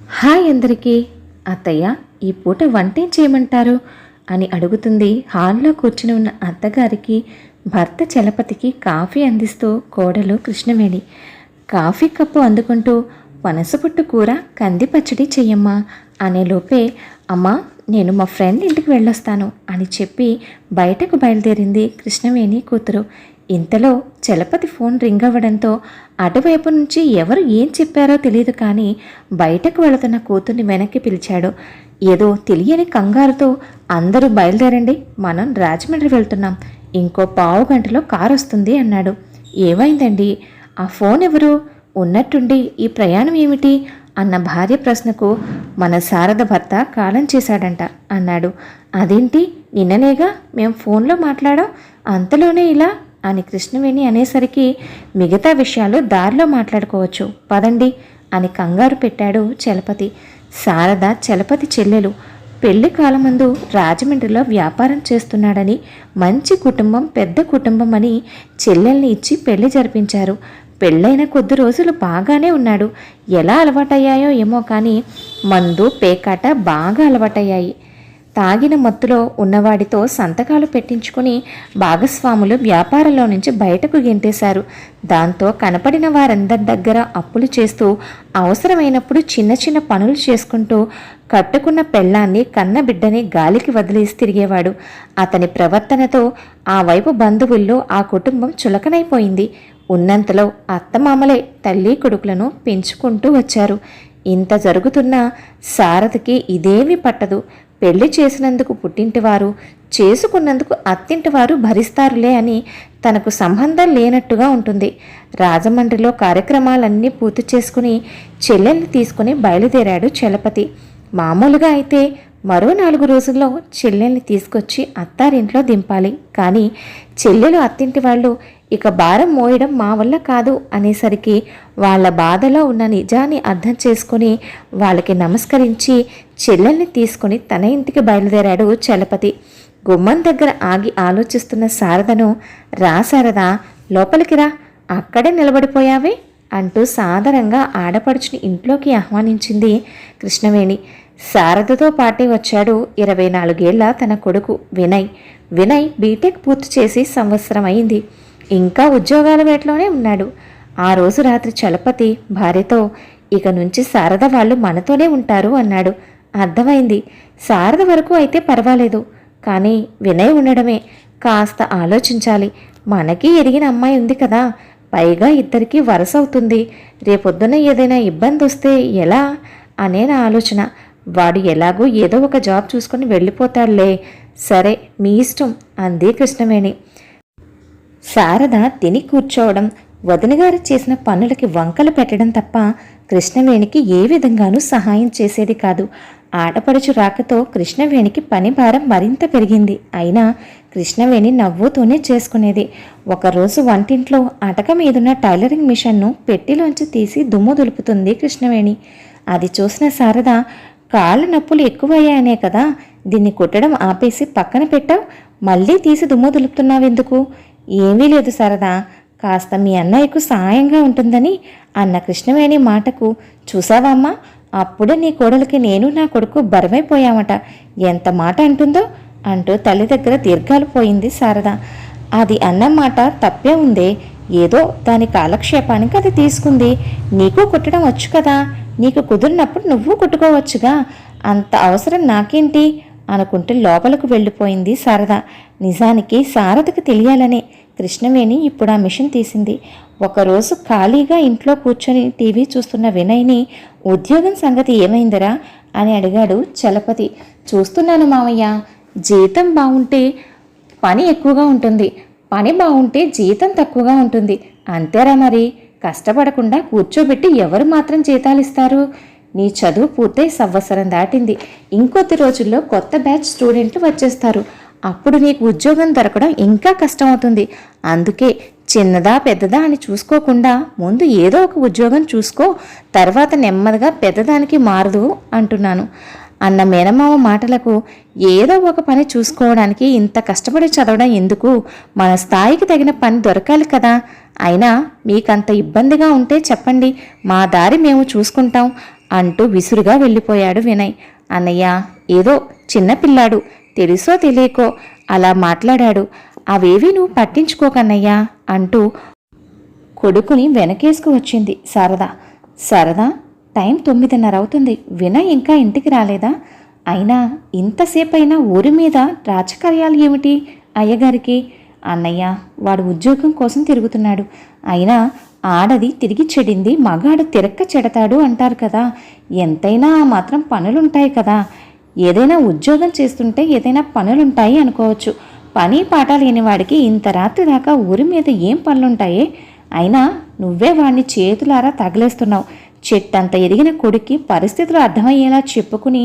Hi అందరికీ. అత్తయ్య, ఈ పూట వంటేం చేయమంటారు అని అడుగుతుంది హాల్లో కూర్చుని ఉన్న అత్తగారికి భర్త చలపతికి కాఫీ అందిస్తూ కోడలు కృష్ణవేణి. కాఫీ కప్పు అందుకుంటూ పనసపుట్టు కూర కంది పచ్చడి చెయ్యమ్మా అనేలోపే, అమ్మా నేను మా ఫ్రెండ్ ఇంటికి వెళ్ళొస్తాను అని చెప్పి బయటకు బయలుదేరింది కృష్ణవేణి కూతురు. ఇంతలో చలపతి ఫోన్ రింగ్ అవ్వడంతో అటువైపు నుంచి ఎవరు ఏం చెప్పారో తెలియదు, కానీ బయటకు వెళుతున్న కూతుర్ని వెనక్కి పిలిచాడు. ఏదో తెలియని కంగారుతో, అందరూ బయలుదేరండి, మనం రాజమండ్రి వెళ్తున్నాం, ఇంకో పావు గంటలో కారు వస్తుంది అన్నాడు. ఏమైందండి? ఆ ఫోన్ ఎవరు? ఉన్నట్టుండి ఈ ప్రయాణం ఏమిటి అన్న భార్య ప్రశ్నకు, మన శారద భర్త కాలం చేశాడంట అన్నాడు. అదేంటి, నిన్ననేగా మేం ఫోన్లో మాట్లాడాం, అంతలోనే ఇలా అని కృష్ణవేణి అనేసరికి, మిగతా విషయాలు దారిలో మాట్లాడుకోవచ్చు, పదండి అని కంగారు పెట్టాడు చలపతి. శారద చలపతి చెల్లెలు. పెళ్లి కాలమందు రాజమండ్రిలో వ్యాపారం చేస్తున్నాడని, మంచి కుటుంబం, పెద్ద కుటుంబం అని చెల్లెల్ని ఇచ్చి పెళ్లి జరిపించారు. పెళ్ళైన కొద్ది రోజులు బాగానే ఉన్నాడు. ఎలా అలవాటయ్యాయో ఏమో కానీ మందు పేకాట బాగా అలవాటయ్యాయి. తాగిన మత్తులో ఉన్నవాడితో సంతకాలు పెట్టించుకుని భాగస్వాములు వ్యాపారంలో నుంచి బయటకు గెంటేశారు. దాంతో కనపడిన వారందరి దగ్గర అప్పులు చేస్తూ, అవసరమైనప్పుడు చిన్న చిన్న పనులు చేసుకుంటూ కట్టుకున్న పెళ్ళాన్ని, కన్న బిడ్డని గాలికి వదిలేసి తిరిగేవాడు. అతని ప్రవర్తనతో ఆ వైపు బంధువుల్లో ఆ కుటుంబం చులకనైపోయింది. ఉన్నంతలో అత్తమామలే తల్లి కొడుకులను పెంచుకుంటూ వచ్చారు. ఇంత జరుగుతున్నా శారదకి ఇదేమీ పట్టదు. పెళ్లి చేసినందుకు పుట్టింటివారు, చేసుకున్నందుకు అత్తింటివారు భరిస్తారులే అని తనకు సంబంధం లేనట్టుగా ఉంటుంది. రాజమండ్రిలో కార్యక్రమాలన్నీ పూర్తి చేసుకుని చెల్లెల్ని తీసుకుని బయలుదేరాడు చలపతి. మామూలుగా అయితే మరో 4 రోజుల్లో చెల్లెల్ని తీసుకొచ్చి అత్తారింట్లో దింపాలి. కానీ చెల్లెలు అత్తింటి వాళ్ళు ఇక భారం మోయడం మా వల్ల కాదు అనేసరికి, వాళ్ళ బాధలో ఉన్న నిజాన్ని అర్థం చేసుకుని వాళ్ళకి నమస్కరించి చెల్లెల్ని తీసుకుని తన ఇంటికి బయలుదేరాడు చలపతి. గుమ్మం దగ్గర ఆగి ఆలోచిస్తున్న శారదను, రా శారదా, లోపలికి రా, అక్కడే నిలబడిపోయావే అంటూ సాదరంగా ఆడపడుచుని ఇంట్లోకి ఆహ్వానించింది కృష్ణవేణి. శారదతో పాటే వచ్చాడు 24 ఏళ్ల తన కొడుకు వినయ్. వినయ్ బీటెక్ పూర్తి చేసి సంవత్సరం అయింది. ఇంకా ఉద్యోగాల వేటలోనే ఉన్నాడు. ఆ రోజు రాత్రి చలపతి భార్యతో, ఇక నుంచి శారద వాళ్ళు మనతోనే ఉంటారు అన్నాడు. అర్థమైంది. శారద వరకు అయితే పర్వాలేదు, కానీ వినయ్ ఉండడమే కాస్త ఆలోచించాలి. మనకి ఎరిగిన అమ్మాయి ఉంది కదా, పైగా ఇద్దరికీ వరస అవుతుంది. రేపొద్దున ఏదైనా ఇబ్బంది వస్తే ఎలా అనే నా ఆలోచన. వాడు ఎలాగో ఏదో ఒక జాబ్ చూసుకొని వెళ్ళిపోతాడులే. సరే, మీ ఇష్టం అంది కృష్ణవేణి. శారద తిని కూర్చోవడం, వదినగారు చేసిన పనులకి వంకలు పెట్టడం తప్ప కృష్ణవేణికి ఏ విధంగానూ సహాయం చేసేది కాదు. ఆడపడుచు రాకతో కృష్ణవేణికి పని భారం మరింత పెరిగింది. అయినా కృష్ణవేణి నవ్వుతూనే చేసుకునేది. ఒకరోజు వంటింట్లో అటక మీదున్న టైలరింగ్ మిషన్ను పెట్టిలోంచి తీసి దుమ్ము దులుపుతుంది కృష్ణవేణి. అది చూసిన శారద, కాళ్ళ నొప్పులు ఎక్కువయ్యాయనే కదా దీన్ని కుట్టడం ఆపేసి పక్కన పెట్టావు, మళ్ళీ తీసి దుమ్ము దులుపుతున్నావెందుకు? ఏమీ లేదు శారదా, కాస్త మీ అన్నయ్యకు సాయంగా ఉంటుందని అన్న కృష్ణవేణి మాటకు, చూసావమ్మా, అప్పుడే నీ కోడలికి నేను నా కొడుకు బరువైపోయామట, ఎంత మాట అంటుందో అంటూ తల్లి దగ్గర దీర్ఘాలు పోయింది శారద. అది అన్న మాట తప్పే ఉందే, ఏదో దాని కాలక్షేపానికి అది తీసుకుంది. నీకు కుట్టడం వచ్చు కదా, నీకు కుదిరినప్పుడు నువ్వు కుట్టుకోవచ్చుగా, అంత అవసరం నాకేంటి అనుకుంటూ లోపలకు వెళ్ళిపోయింది శారద. నిజానికి శారదకు తెలియాలనే కృష్ణవేణి ఇప్పుడు ఆ మిషన్ తీసింది. ఒకరోజు ఖాళీగా ఇంట్లో కూర్చొని టీవీ చూస్తున్న వినయ్ని, ఉద్యోగం సంగతి ఏమైందిరా అని అడిగాడు చలపతి. చూస్తున్నాను మావయ్య, జీతం బాగుంటే పని ఎక్కువగా ఉంటుంది, పని బాగుంటే జీతం తక్కువగా ఉంటుంది, అంతేరా మరి. కష్టపడకుండా కూర్చోబెట్టి ఎవరు మాత్రం జీతాలు ఇస్తారు? నీ చదువు పూర్తయి సంవత్సరం దాటింది. ఇంకొద్ది రోజుల్లో కొత్త బ్యాచ్ స్టూడెంట్లు వచ్చేస్తారు. అప్పుడు నీకు ఉద్యోగం దొరకడం ఇంకా కష్టమవుతుంది. అందుకే చిన్నదా పెద్దదా అని చూసుకోకుండా ముందు ఏదో ఒక ఉద్యోగం చూసుకో, తర్వాత నెమ్మదిగా పెద్దదానికి మారదు అంటున్నాను అన్న మేనమామ మాటలకు, ఏదో ఒక పని చూసుకోవడానికి ఇంత కష్టపడి చదవడం ఎందుకు? మన స్థాయికి తగిన పని దొరకాలి కదా. అయినా మీకంత ఇబ్బందిగా ఉంటే చెప్పండి, మా దారి మేము చూసుకుంటాం అంటూ విసురుగా వెళ్ళిపోయాడు వినయ్. అన్నయ్య, ఏదో చిన్నపిల్లాడు, తెలుసో తెలియకో అలా మాట్లాడాడు, అవేవి నువ్వు పట్టించుకోకన్నయ్యా అంటూ కొడుకుని వెనకేసుకు వచ్చింది శారద. శారద, టైం 9:30 అవుతుంది, వినయ్ ఇంకా ఇంటికి రాలేదా? అయినా ఇంతసేపైనా ఊరి మీద రాజకార్యాలు ఏమిటి అయ్యగారికి? అన్నయ్య, వాడు ఉద్యోగం కోసం తిరుగుతున్నాడు. అయినా ఆడది తిరిగి చెడింది మగాడు తిరక్క చెడతాడు అంటారు కదా, ఎంతైనా ఆ మాత్రం పనులుంటాయి కదా. ఏదైనా ఉద్యోగం చేస్తుంటే ఏదైనా పనులుంటాయి అనుకోవచ్చు, పని పాట లేని వాడికి ఇంత రాత్రి దాకా ఊరి మీద ఏం పనులుంటాయే? అయినా నువ్వే వాడిని చేతులారా తగిలేస్తున్నావు. చెట్టంత ఎదిగిన కొడుక్కి పరిస్థితులు అర్థమయ్యేలా చెప్పుకుని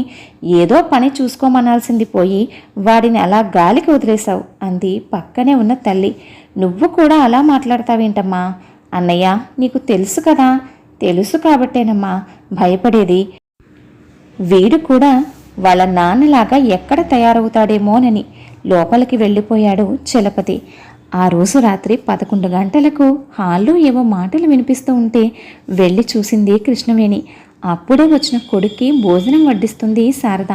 ఏదో పని చూసుకోమనాల్సింది పోయి వాడిని అలా గాలికి వదిలేశావు అంది పక్కనే ఉన్న తల్లి. నువ్వు కూడా అలా మాట్లాడతావేంటమ్మా? అన్నయ్య, నీకు తెలుసు కదా. తెలుసు కాబట్టేనమ్మా భయపడేది. వీడు కూడా వాళ్ళ నాన్నలాగా ఎక్కడ తయారవుతాడేమోనని లోపలికి వెళ్ళిపోయాడు చలపతి. ఆ రోజు రాత్రి 11 గంటలకు హాల్లో ఏవో మాటలు వినిపిస్తూ ఉంటే వెళ్ళి చూసింది కృష్ణవేణి. అప్పుడే వచ్చిన కొడుక్కి భోజనం వడ్డిస్తుంది శారద.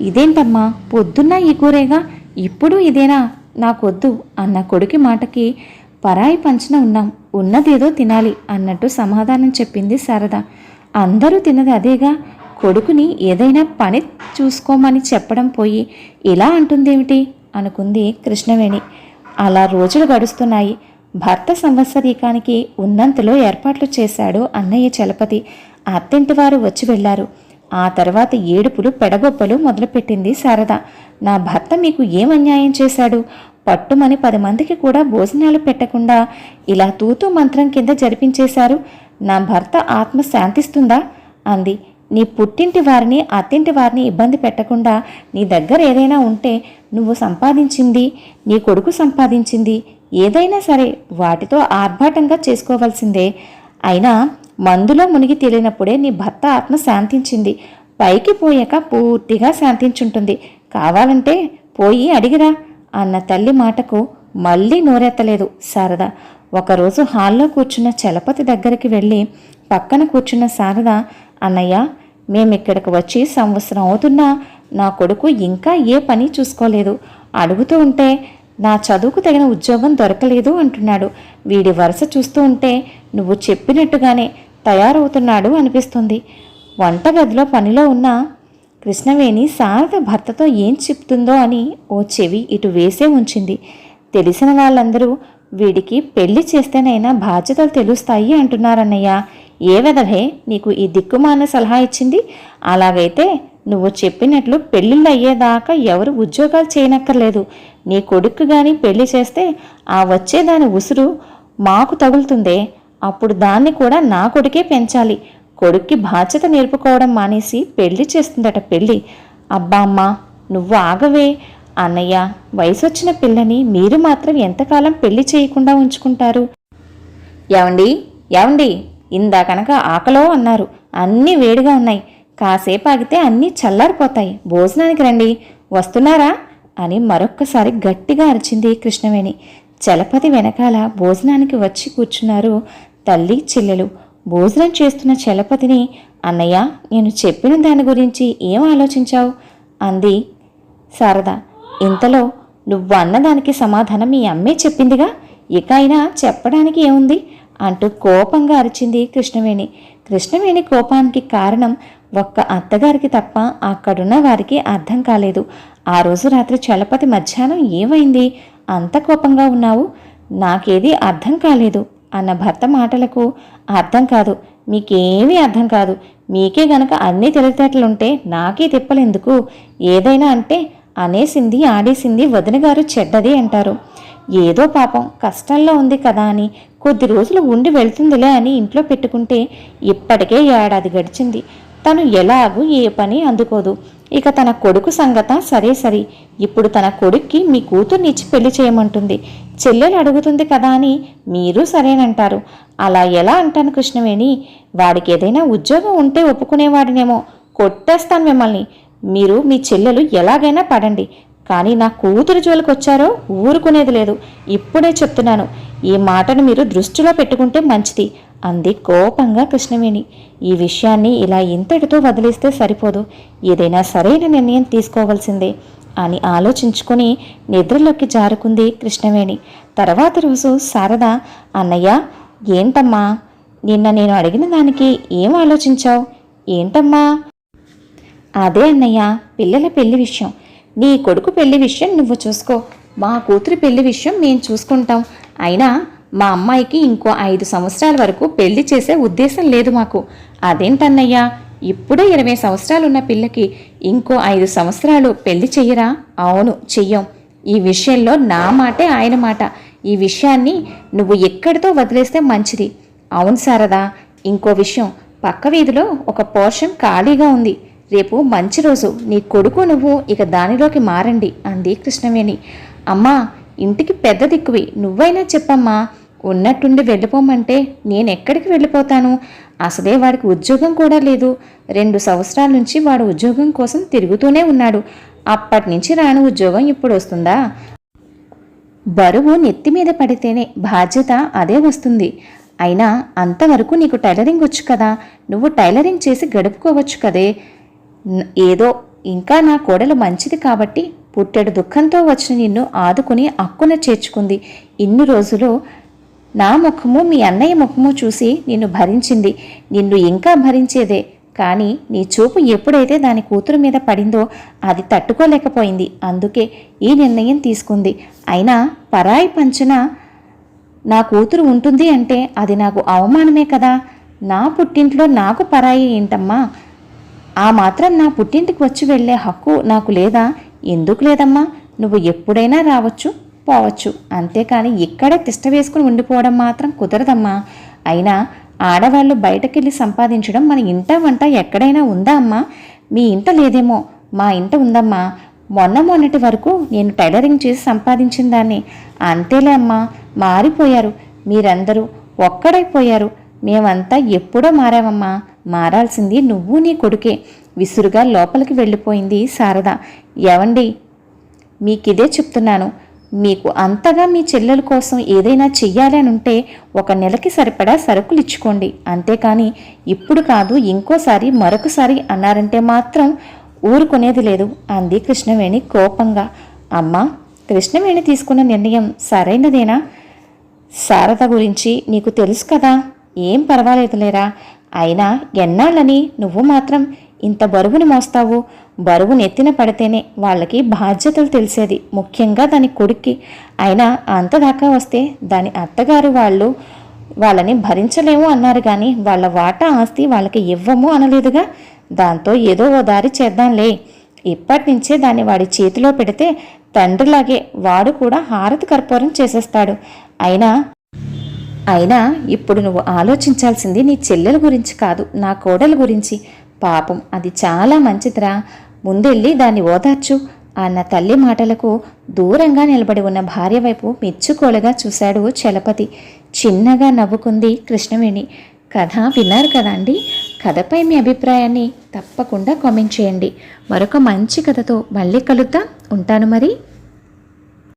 ఇదేంటమ్మా, పొద్దున్న ఈ కూరేగా, ఇప్పుడు ఇదేనా? నాకొద్దు అన్న కొడుకి మాటకి పరాయి పంచన ఉన్నాం, ఉన్నదేదో తినాలి అన్నట్టు సమాధానం చెప్పింది శారద. అందరూ తిన్నది అదేగా, కొడుకుని ఏదైనా పని చూసుకోమని చెప్పడం పోయి ఇలా అంటుందేమిటి అనుకుంది కృష్ణవేణి. అలా రోజులు గడుస్తున్నాయి. భర్త సంవత్సరీకానికి ఉన్నంతలో ఏర్పాట్లు చేశాడు అన్నయ్య చలపతి. అత్తింటి వారు వచ్చి వెళ్లారు. ఆ తర్వాత ఏడుపులు పెడగొప్పలు మొదలుపెట్టింది శారద. నా భర్త మీకు ఏం అన్యాయం చేశాడు? పట్టుమని 10 మందికి కూడా భోజనాలు పెట్టకుండా ఇలా తూతూ మంత్రం కింద జరిపించేశారు. నా భర్త ఆత్మ శాంతిస్తుందా అంది. నీ పుట్టింటి వారిని అత్తింటి వారిని ఇబ్బంది పెట్టకుండా నీ దగ్గర ఏదైనా ఉంటే నువ్వు సంపాదించింది, నీ కొడుకు సంపాదించింది ఏదైనా సరే వాటితో ఆర్భాటంగా చేసుకోవాల్సిందే. అయినా మందులో మునిగి తేలినప్పుడే నీ భర్త ఆత్మ శాంతించింది, పైకి పోయాక పూర్తిగా శాంతించుంటుంది. కావాలంటే పోయి అడిగిరా అన్న తల్లి మాటకు మళ్ళీ నోరెత్తలేదు శారద. ఒకరోజు హాల్లో కూర్చున్న చలపతి దగ్గరికి వెళ్ళి పక్కన కూర్చున్న శారద, అన్నయ్య, మేమిక్కడికి వచ్చి సంవత్సరం అవుతున్నా నా కొడుకు ఇంకా ఏ పని చూసుకోలేదు. అడుగుతూ ఉంటే నా చదువుకు తగిన ఉద్యోగం దొరకలేదు అంటున్నాడు. వీడి వరుస చూస్తూ ఉంటే నువ్వు చెప్పినట్టుగానే తయారవుతున్నాడు అనిపిస్తుంది. వంటగదిలో పనిలో ఉన్న కృష్ణవేణి శారద భర్తతో ఏం చెప్తుందో అని ఓ చెవి ఇటు వేసే ఉంచింది. తెలిసిన వాళ్ళందరూ వీడికి పెళ్లి చేస్తేనైనా బాధ్యతలు తెలుస్తాయి అంటున్నారన్నయ్య. ఏ వెధవే నీకు ఈ దిక్కుమాన సలహా ఇచ్చింది? అలాగైతే నువ్వు చెప్పినట్లు పెళ్ళిళ్ళు అయ్యేదాకా ఎవరు ఉద్యోగాలు చేయనక్కర్లేదు. నీ కొడుకు గాని పెళ్లి చేస్తే ఆ వచ్చేదాని ఉసురు మాకు తగులుతుందే, అప్పుడు దాన్ని కూడా నా కొడుకే పెంచాలి. కొడుక్కి బాధ్యత నేర్పుకోవడం మానేసి పెళ్లి చేస్తుందట పెళ్ళి. అబ్బా అమ్మా, నువ్వు ఆగవే అన్నయ్య, వయసొచ్చిన పిల్లని మీరు మాత్రం ఎంతకాలం పెళ్లి చేయకుండా ఉంచుకుంటారు? ఏవండి ఏవండి, ఇందా కనుక ఆకలో అన్నారు, అన్నీ వేడిగా ఉన్నాయి, కాసేపు ఆగితే అన్నీ చల్లారిపోతాయి, భోజనానికి రండి, వస్తున్నారా అని మరొక్కసారి గట్టిగా అరిచింది కృష్ణవేణి. చలపతి వెనకాల భోజనానికి వచ్చి కూర్చున్నారు తల్లి చెల్లెలు. భోజనం చేస్తున్న చలపతిని, అన్నయ్య, నేను చెప్పిన దాని గురించి ఏం ఆలోచించావు అంది శారద. ఇంతలో నువ్వు అన్నదానికి సమాధానం మీ అమ్మే చెప్పిందిగా, ఇక అయినా చెప్పడానికి ఏముంది అంటూ కోపంగా అరిచింది కృష్ణవేణి. కృష్ణవేణి కోపానికి కారణం ఒక్క అత్తగారికి తప్ప అక్కడున్న వారికి అర్థం కాలేదు. ఆ రోజు రాత్రి చలపతి మధ్యాహ్నం ఏమైంది అంత కోపంగా ఉన్నావు? నాకేది అర్థం కాలేదు అన్న భర్త మాటలకు అర్థం కాదు, మీకేమీ అర్థం కాదు, మీకే గనక అన్నీ తెలివితేటలుంటే నాకే తిప్పలేందుకు? ఏదైనా అంటే అనేసింది ఆడేసింది వదినగారు చెడ్డది అంటారు. ఏదో పాపం కష్టంలో ఉంది కదా అని కొద్ది రోజులు ఉండి వెళ్తుందిలే అని ఇంట్లో పెట్టుకుంటే ఇప్పటికే 1 ఏడాది గడిచింది. తను ఎలాగూ ఏ పని అందుకోదు. ఇక తన కొడుకు సంగత సరే సరి, ఇప్పుడు తన కొడుక్కి మీ కూతుర్నిచ్చి పెళ్లి చేయమంటుంది. చెల్లెలు అడుగుతుంది కదా అని మీరు సరేనంటారు. అలా ఎలా అంటాను కృష్ణవేణి? వాడికి ఏదైనా ఉద్యోగం ఉంటే ఒప్పుకునేవాడినేమో. కొట్టేస్తాను మిమ్మల్ని. మీరు మీ చెల్లెలు ఎలాగైనా పడండి, కానీ నా కూతురు జోలికి వచ్చారో ఊరుకునేది లేదు. ఇప్పుడే చెప్తున్నాను, ఈ మాటను మీరు దృష్టిలో పెట్టుకుంటే మంచిది అంది కోపంగా కృష్ణవేణి. ఈ విషయాన్ని ఇలా ఇంతటితో వదిలేస్తే సరిపోదు, ఏదైనా సరైన నిర్ణయం తీసుకోవాల్సిందే అని ఆలోచించుకుని నిద్రలోకి జారుకుంది కృష్ణవేణి. తర్వాత రోజు శారద, అన్నయ్య ఏంటమ్మా నిన్న నేను అడిగిన దానికి ఏం ఆలోచించావు? ఏంటమ్మా? అదే అన్నయ్య, పిల్లల పెళ్లి విషయం. నీ కొడుకు పెళ్లి విషయం నువ్వు చూసుకో, మా కూతురి పెళ్లి విషయం మేము చూసుకుంటాం. అయినా మా అమ్మాయికి ఇంకో 5 సంవత్సరాల వరకు పెళ్లి చేసే ఉద్దేశం లేదు మాకు. అదేంటన్నయ్యా, ఇప్పుడే 20 సంవత్సరాలున్న పిల్లకి ఇంకో 5 సంవత్సరాలు పెళ్లి చెయ్యరా? అవును, చెయ్యం. ఈ విషయంలో నా మాటే ఆయన మాట. ఈ విషయాన్ని నువ్వు ఎక్కడితో వదిలేస్తే మంచిది. అవును శారదా, ఇంకో విషయం, పక్క వీధిలో ఒక పోర్షన్ ఖాళీగా ఉంది. రేపు మంచి రోజు, నీ కొడుకు నువ్వు ఇక దానిలోకి మారండి అంది కృష్ణవేణి. అమ్మా, ఇంటికి పెద్ద దిక్కువి, నువ్వైనా చెప్పమ్మా. ఉన్నట్టుండి వెళ్ళిపోమంటే నేనెక్కడికి వెళ్ళిపోతాను? అసలే వాడికి ఉద్యోగం కూడా లేదు. 2 సంవత్సరాల నుంచి వాడు ఉద్యోగం కోసం తిరుగుతూనే ఉన్నాడు. అప్పటి నుంచి రాని ఉద్యోగం ఇప్పుడు వస్తుందా? బరువు నెత్తి మీద పడితేనే బాధ్యత అదే వస్తుంది. అయినా అంతవరకు నీకు టైలరింగ్ వచ్చు కదా, నువ్వు టైలరింగ్ చేసి గడుపుకోవచ్చు కదే. ఏదో ఇంకా నా కోడలు మంచిది కాబట్టి పుట్టెడు దుఃఖంతో వచ్చిన నిన్ను ఆదుకుని అక్కున చేర్చుకుంది. ఇన్ని రోజులు నా ముఖము మీ అన్నయ్య ముఖము చూసి నిన్ను భరించింది, నిన్ను ఇంకా భరించేదే. కానీ నీ చూపు ఎప్పుడైతే దాని కూతురు మీద పడిందో అది తట్టుకోలేకపోయింది. అందుకే ఈ నిర్ణయం తీసుకుంది. అయినా పరాయి పంచన నా కూతురు ఉంటుంది అంటే అది నాకు అవమానమే కదా. నా పుట్టింట్లో నాకు పరాయి ఏంటమ్మా? ఆ మాత్రం నా పుట్టింటికి వచ్చి వెళ్ళే హక్కు నాకు లేదా? ఎందుకు లేదమ్మా? నువ్వు ఎప్పుడైనా రావచ్చు పోవచ్చు, అంతేకాని ఇక్కడే తిష్ట వేసుకుని ఉండిపోవడం మాత్రం కుదరదమ్మా. అయినా ఆడవాళ్ళు బయటకెళ్ళి సంపాదించడం మన ఇంట వంట ఎక్కడైనా ఉందా అమ్మా? మీ ఇంట లేదేమో, మా ఇంట ఉందమ్మా. మొన్నటి వరకు నేను టైలరింగ్ చేసి సంపాదించిన దాన్ని. అంతేలే అమ్మా, మారిపోయారు మీరందరూ, ఒక్కడైపోయారు. మేమంతా ఎప్పుడో మారామమ్మా. మారాల్సింది నువ్వు నీ కొడుకే. విసురుగా లోపలికి వెళ్ళిపోయింది శారద. ఎవండి, మీకిదే చెప్తున్నాను, మీకు అంతగా మీ చెల్లెల కోసం ఏదైనా చెయ్యాలి అని ఉంటే 1 నెలకి సరిపడా సరుకులు ఇచ్చుకోండి. అంతేకాని ఇప్పుడు కాదు ఇంకోసారి మరొకసారి అన్నారంటే మాత్రం ఊరుకునేది లేదు అంది కృష్ణవేణి కోపంగా. అమ్మా, కృష్ణవేణి తీసుకున్న నిర్ణయం సరైనదేనా? శారద గురించి నీకు తెలుసు కదా, ఏం పర్వాలేదులేరా. అయినా ఎన్నాళ్ళని నువ్వు మాత్రం ఇంత బరువుని మోస్తావు? బరువు నెత్తిన పడితేనే వాళ్ళకి బాధ్యతలు తెలిసేది, ముఖ్యంగా దాని కొడుక్కి. అయినా అంతదాకా వస్తే దాని అత్తగారు వాళ్ళని భరించలేము అన్నారు కానీ వాళ్ళ వాటా ఆస్తి వాళ్ళకి ఇవ్వము అనలేదుగా. దాంతో ఏదో ఓ దారి చేద్దాంలే. ఇప్పటి నుంచే దాన్ని వాడి చేతిలో పెడితే తండ్రిలాగే వాడు కూడా హారతి కర్పూరం చేసేస్తాడు. అయినా ఇప్పుడు నువ్వు ఆలోచించాల్సింది నీ చెల్లెల గురించి కాదు, నా కోడల గురించి. పాపం, అది చాలా మంచిదిరా, ముందెళ్ళి దాన్ని ఓదార్చు అన్న తల్లి మాటలకు దూరంగా నిలబడి ఉన్న భార్య వైపు మెచ్చుకోలుగా చూశాడు చలపతి. చిన్నగా నవ్వుకుంది కృష్ణవేణి. కథ విన్నారు కదా అండి. కథపై మీ అభిప్రాయాన్ని తప్పకుండా కామెంట్ చేయండి. మరొక మంచి కథతో మళ్ళీ కలుద్దాం. ఉంటాను మరి.